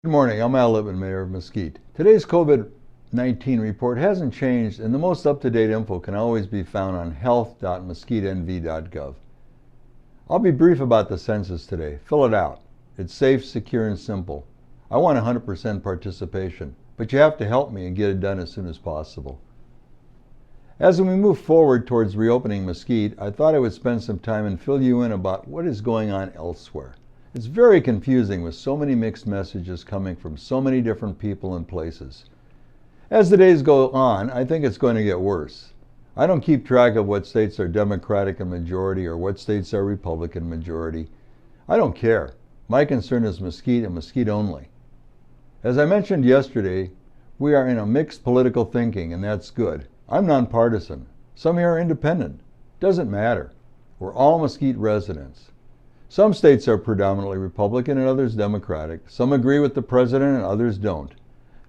Good morning, I'm Al Litman, Mayor of Mesquite. Today's COVID-19 report hasn't changed, and the most up-to-date info can always be found on health.mesquitenv.gov. I'll be brief about the census today. Fill it out. It's safe, secure, and simple. I want 100% participation, but you have to help me and get it done as soon as possible. As we move forward towards reopening Mesquite, I thought I would spend some time and fill you in about what is going on elsewhere. It's very confusing with so many mixed messages coming from so many different people and places. As the days go on, I think it's going to get worse. I don't keep track of what states are Democratic in majority or what states are Republican majority. I don't care. My concern is Mesquite and Mesquite only. As I mentioned yesterday, we are in a mixed political thinking, and that's good. I'm nonpartisan. Some here are independent. Doesn't matter. We're all Mesquite residents. Some states are predominantly Republican and others Democratic. Some agree with the president and others don't.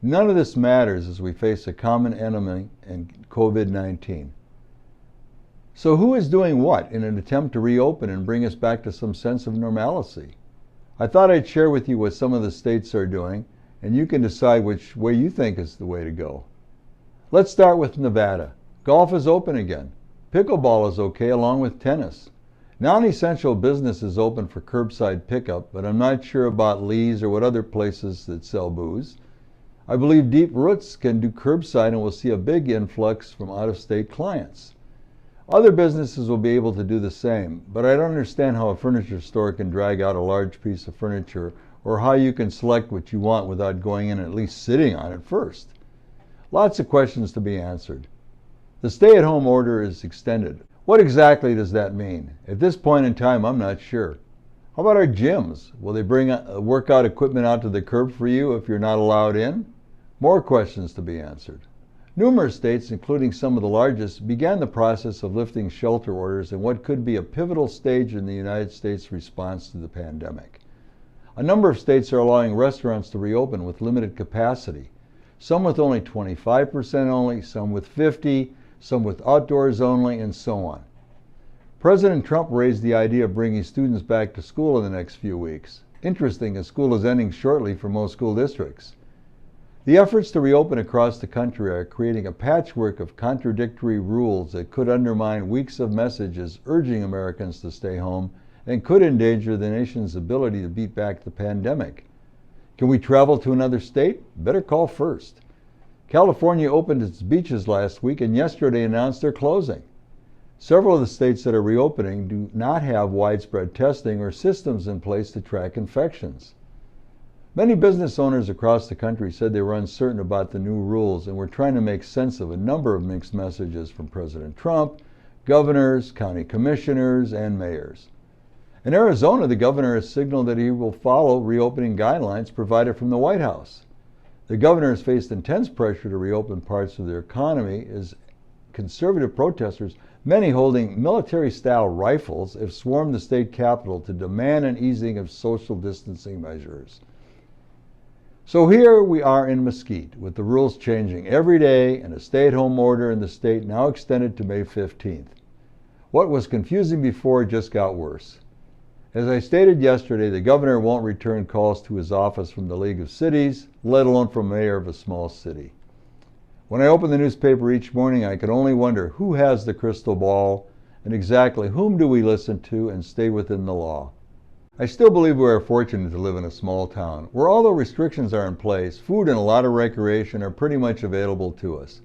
None of this matters as we face a common enemy in COVID-19. So who is doing what in an attempt to reopen and bring us back to some sense of normalcy? I thought I'd share with you what some of the states are doing, and you can decide which way you think is the way to go. Let's start with Nevada. Golf is open again. Pickleball is okay along with tennis. Non-essential business is open for curbside pickup, but I'm not sure about Lee's or what other places that sell booze. I believe Deep Roots can do curbside and will see a big influx from out-of-state clients. Other businesses will be able to do the same, but I don't understand how a furniture store can drag out a large piece of furniture or how you can select what you want without going in and at least sitting on it first. Lots of questions to be answered. The stay-at-home order is extended. What exactly does that mean? At this point in time, I'm not sure. How about our gyms? Will they bring workout equipment out to the curb for you if you're not allowed in? More questions to be answered. Numerous states, including some of the largest, began the process of lifting shelter orders in what could be a pivotal stage in the United States response to the pandemic. A number of states are allowing restaurants to reopen with limited capacity. Some with only 25% only, some with 50%, some with outdoors only, and so on. President Trump raised the idea of bringing students back to school in the next few weeks. Interesting, as school is ending shortly for most school districts. The efforts to reopen across the country are creating a patchwork of contradictory rules that could undermine weeks of messages urging Americans to stay home and could endanger the nation's ability to beat back the pandemic. Can we travel to another state? Better call first. California opened its beaches last week and yesterday announced they're closing. Several of the states that are reopening do not have widespread testing or systems in place to track infections. Many business owners across the country said they were uncertain about the new rules and were trying to make sense of a number of mixed messages from President Trump, governors, county commissioners, and mayors. In Arizona, the governor has signaled that he will follow reopening guidelines provided from the White House. The governor has faced intense pressure to reopen parts of their economy as conservative protesters, many holding military-style rifles, have swarmed the state capitol to demand an easing of social distancing measures. So here we are in Mesquite, with the rules changing every day and a stay-at-home order in the state now extended to May 15th. What was confusing before just got worse. As I stated yesterday, the governor won't return calls to his office from the League of Cities, let alone from mayor of a small city. When I open the newspaper each morning, I can only wonder who has the crystal ball and exactly whom do we listen to and stay within the law. I still believe we are fortunate to live in a small town where, although restrictions are in place, food and a lot of recreation are pretty much available to us.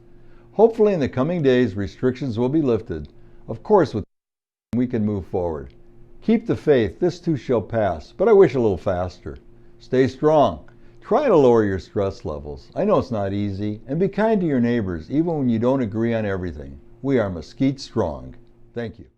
Hopefully in the coming days, restrictions will be lifted. Of course, we can move forward. Keep the faith, this too shall pass, but I wish a little faster. Stay strong. Try to lower your stress levels. I know it's not easy, and be kind to your neighbors, even when you don't agree on everything. We are Mesquite strong. Thank you.